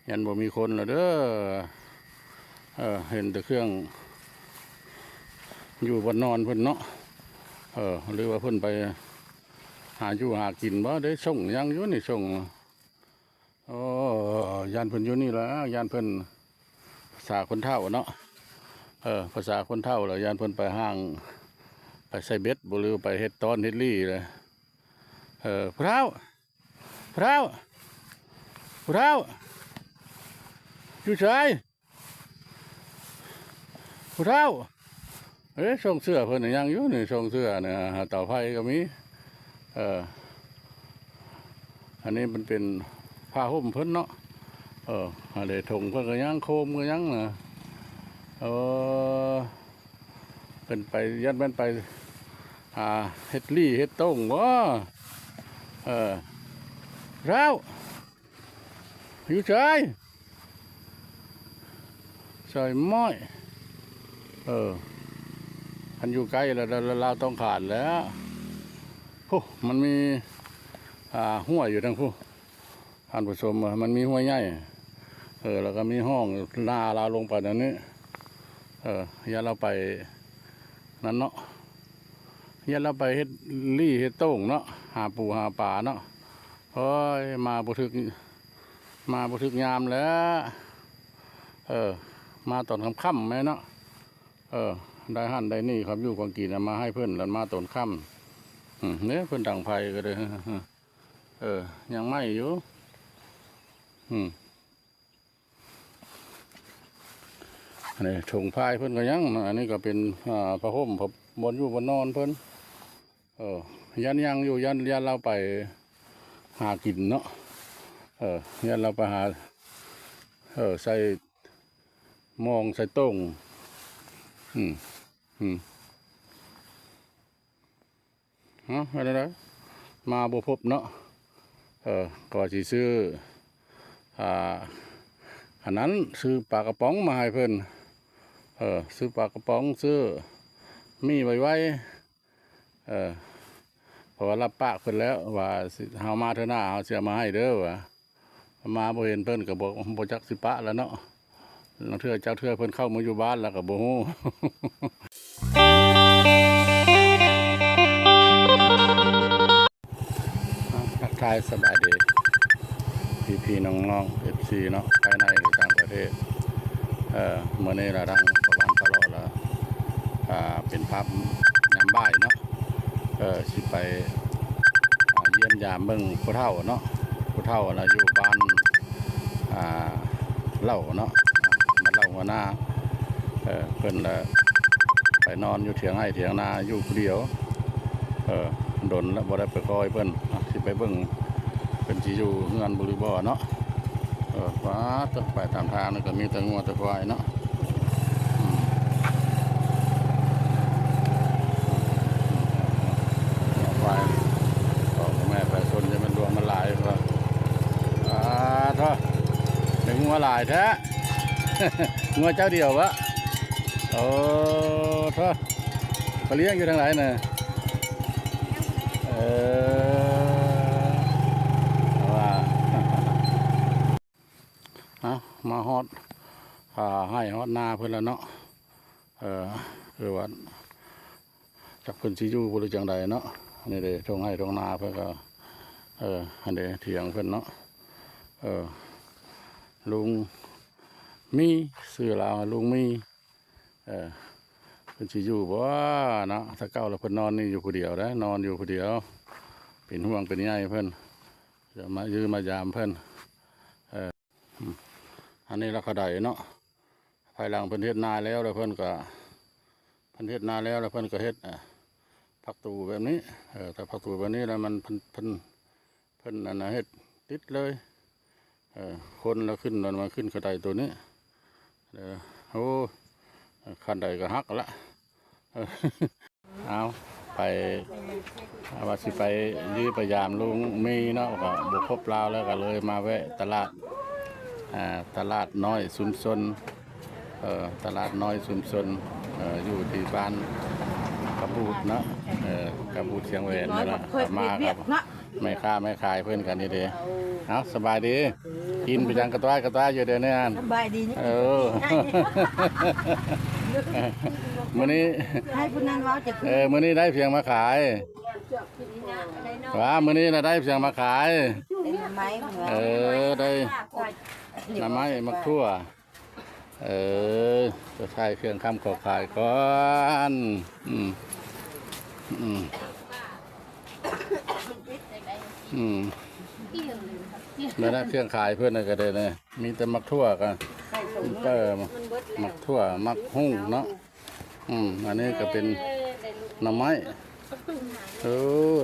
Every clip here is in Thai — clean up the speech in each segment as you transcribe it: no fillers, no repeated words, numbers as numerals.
ยันบ่มีคนแล้วเด้อเห็นแต่เครื่องอยู่บนนอนเพิ่นเนาะหรือว่าเพิ่นไปหาอยู่หากินบ่ได้ส่งยังอยู่นี่ส่งยานเพิ่นอยู่นี่แล้วยานเพิ่นภาษาคนเฒ่าเนาะภาษาคนเฒ่าแล้วยานเพิ่นไปห้างไปใส่เบ็ดบ่หรือไปเฮ็ดตอนเฮ็ดลี่เลยพระพระพระอยู่ไสพระส่งเสื้อเพิ่นยังอยู่นี่ส่งเสื้อเนี่ยเต่าไฟก็มีอันนี้มันเป็นผ้าห่มเพิ่นเนาะอะไรถงเพิ่นก็ยังโคมก็ยังนะเป็นไปยัดมันไปหาเฮ็ดลี่เฮ็ดต้งวะเราอยู่ใจใส่ม้อยอันอยู่ใกล้แล้วเราต้องขาดแล้วผู้มันมีห้วยอยู่ทั้งผู้ท่านผู้ชมมันมีห้วยใหญ่แล้วก็มีห้องหน้าเราลงไปตรงนี้อย่าเราไปนั่นเนาะอย่าเราไปเฮ็ดลี่เฮ็ดโต้งเนาะหาปูหาป่าเนาะเฮ้ยมาบุทึกยามแล้วมาตอนค่ำๆไหมเนาะได้หั่นได้นี่ครับอยู่ของกินมาให้เพื่อนแล้วมาตอนค่ำเนี่ยเพื่อนดังไฟก็เลยยังไม่อยู่อันนี้ชงพายเพื่อนก็ยังอันนี้ก็เป็นผ้าห่มบนอยู่บนนอนเพื่อนยันยังอยู่ยันเราไปหากินเนาะยันเราไปหาใส่มองใส่ต้งอะไรมาบุพบเนาะก็สิซื้ออันนั้นซื้อปลากระป๋องมาให้เพิ่นซื้อปลากระป๋องซื้อมีไว้เพราะว่ารับปากเพิ่นแล้วว่าเฮามาเท่าหน้าเฮาเสียมาให้เด้อว่ามาบ่เห็นเพิ่นก็บ่จักสิปะแล้วเนาะเทื่อเจ้าเทื่อเพิ่นเข้ามาอยู่บ้านแล้วก็บ่ฮู้ทักทายสบายดีพี่น้องๆ FC เนาะภายในหรือต่างประเทศเมื่อนี้เราดังประวันตลอดแล้วเป็นภาพยามบ่ายเนาะสิไปเยี่ยมยามเบิ่งผู้เฒ่าเนาะผู้เฒ่าเราอยู่บ้านเล่าเนาะบ้านเล่าหัวหน้าเพิ่นละไปนอนอยู่เถียงให้เถียงนาอยู่คนเดียวโดนแล้วบ่ได้ไปคอยเพิ่นสิไปเบิ่งเป็นที่อยู่เงินบริบ่เนาะฟ้าตกไปตามทางนั่นก็มีแต่งัวแต่ควายเนาะควายพ่อแม่ไปชนจะเป็นดวงมันหลายก็เท่าถึงงัวหลายแท้งัวเจ้าเดียววะเท่าไปเลี้ยงอยู่ทางไหนเนี่ยมาฮอดให้ฮอดนาเพื่อนแล้วเนาะคือว่าจากเพื่อนซีอยู่บริจังใดเนาะนี่เด้ทงให้ทงนาเพื่อนก็อันเด้เถียงเพื่อนเนาะลุงมีซื้อลาวลุงมีเพื่อนซีอยู่บ่เนาะถ้าเก้าแล้วเพื่อนนอนนี่อยู่คนเดียวนะนอนอยู่คนเดียวเป็นห่วงเป็นใยเพื่อนจะมายืมมายามเพื่อนอันนี้ราคาใดเนาะภายหลังเพิ่นเฮ็ดนาแล้วเพิ่นก็เพิ่นเฮ็ดนาแล้วเพิ่นก็เฮ็ดผักตูแบบนี้แต่ผักตูแบบนี้แล้วมันเพิ่นนั่นนะเฮ็ดติดเลยคนแล้วขึ้นนอนมาขึ้นกระไดตัวนี้โอ้ขันใดก็หักละเอาไปว่าสิไปยื้อพยายามลุงมีเนาะก็บุกครบลาวแล้วก็เลยมาแวะตลาดน้อยชุมชนตลาดน้อยชุมชนอยู่ที่บ้านกระบูดเนาะกระบูดเชียงแหวนนี่แหละมาครับ แม่ค้าแม่ขายเพื่อนกันนี่เด้เอาสบายดีกินไปจังกระต้ายอยู่เดี๋ยวนี้อัน สบายดีนี่ เออ มื้อนี้ ให้ผู้นั้นเว้าจะคือ มื้อนี้ได้เพียงมาขายว่ามื้อนี้น่ะได้เพียงมาขาย เป็นไม้เหมือน เออได้หน้ำไม้มักทั่วจะใช้เครื่องคำขอขายก่อนอืมอืมอืมแล้วนะเครื่องขายเพื่อนน่ะก็ได้เนี่ยมีแต่มักทั่วกันมักทั่วมักหุ่งเนาะอันนี้ก็เป็นหน้ำไม้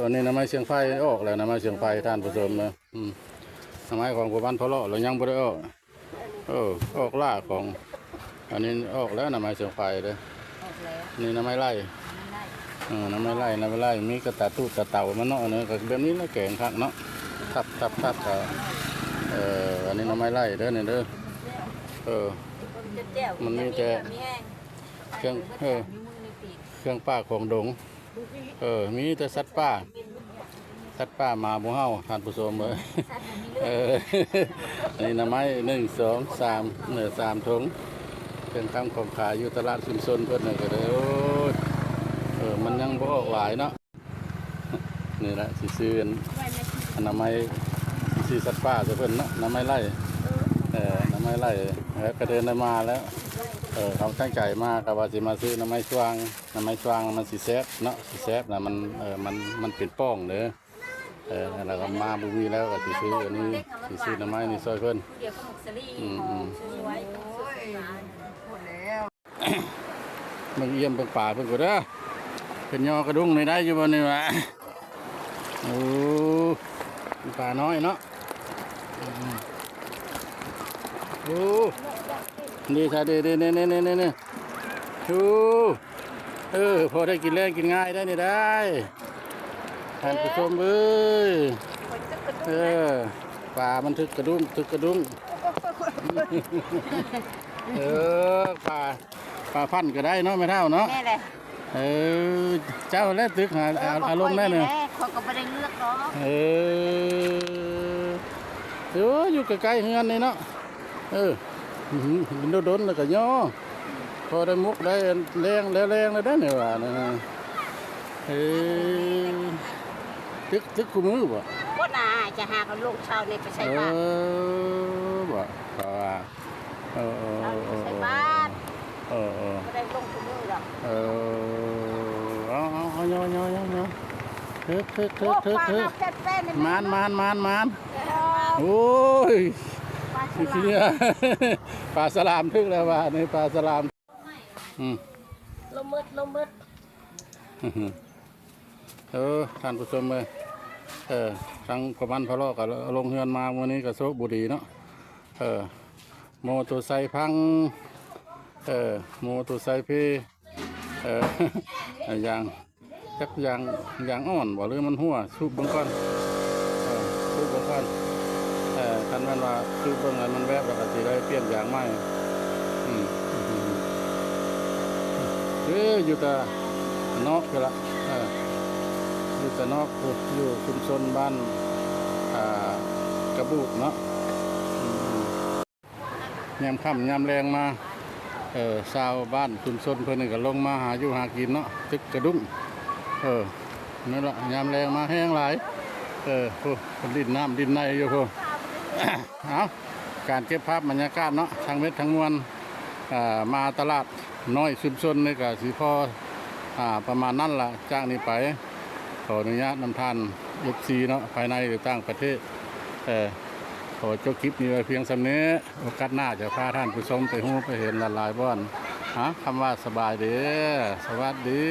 อันนี้หน้ำไม้เชียงไฟออกแล้วหน้ำไม้เชียงไฟท่านผู้ชมนะหน้ำไม้ของผู้บ้านพะเลาะเรายังบ่ได้ออกออกล่าของอันนี้ออกแล้วหน้ำไม้เชียงไฟเลยนี่หน้ำไม้ไร่น้ำไม้ไร่มีกระตาตู้กระเต่ามันเนาะเนาะก็แบบนี้แล้วแกงคักเนาะทับก็อันนี้หน้ำไม้ไร่เด้อเนี่ยเด้อมันมีแต่เครื่องป้าของดงมีแต่สัตว์ป้ามาบ่เฮาท่านผู้ชมเอ้ยนี่หน้ำไม้1 2 3 3ถุงเป็นคำของขายอยู่ตลาดชุมชนเพิ่นน่ะก็ได้โอ้ยมันยังบ่ออกหลายเนาะนี่แหละสิซื้ออันน้ำไม้สิสัตว์ป้าซะเพิ่นเนาะน้ำไม้ไร่น้ำไม้ไร่ก็เดินได้มาแล้วเขาตั้งใจมากก็ว่าสิมาซื้อน้ำไม้สว่างมันสิแซ่บเนาะสิแซ่บนะมันเป็นป้องเด้อแล้วก็มาบุมีแล้วก็สิซื้ออันนี้สิซื้อน้ำไม้นี่ซอยเพิ่นมึงเยี่ยมเบิ่งป่าเพิ่นก็เด้อเป็นยอกระดุงในได้อยู่บ่นี่วะโอ้ป่าน้อยเนาะโอ้นี่ค่ะนี่พอได้กินแรงกินง่ายได้นี่ได้ท่านผู้ชมเอ้ยป่ามันทึกกระดุงป่าพันก็ได้เนาะไม่เท่าเนาะเจ้าแล้วตึกหาอารมณ์ได้เนี่ยเขาก็ไม่ได้เลือกเนาะอยู่ใกล้ๆเฮือนนี่เนาะโดนแล้วก็ย่อพอได้มุกได้แรงแล้วได้เนี่ยว่าตึกคู่มือบ่ก็น่าจะหาเขาลูกชาวในไปใช้บ้านบ่เพราะว่าใช้บ้านไม่ได้ลงคู่มือหรอกเอาย่อทึกมันโอ้ยเฮียปลาสลามทึกแล้วว่าในปลาสลามลมมืดท่านผู้ชมเลยทางประมาณพะเลาะกับลงเฮือนมาวันนี้กับโซบุรีเนาะโมโตไซค์พังโมโตไซค์พี่อย่างจักอย่างอ่อนบ่หรือมันหัวสูบเบิ่งก่อนคันแม่นว่าสูบเบิ่งมันแวบแล้วก็สิได้เปลี่ยนอย่างใหม่อยู่แต่นอกกันละอยู่แต่นอกอยู่ชุมชนบ้านกระบูดเนาะยามค่ำยามแรงมาชาวบ้านชุมชนเพิ่นนี่ก็ลงมาหาอยู่หากินเนาะตึกกระดุ้งนั่นละยามแรงมาแห้งหลายคนดินน้ำดินในอยู่พวกเอาการเก็บภาพบรรยากาศเนาะทางเม็ดทางมวลมาตลาดน้อยชุมชนนี่ก็สิพอประมาณนั้นล่ะจากนี้ไปขออนุญาตนำท่านFCเนาะภายในหรือต่างประเทศขอจบคลิปนี้ไว้เพียงสำนี้โอกาสหน้าจะพาท่านผู้ชมไปหูไปเห็นหลายๆบ้านคำว่าสบายดีสวัสดี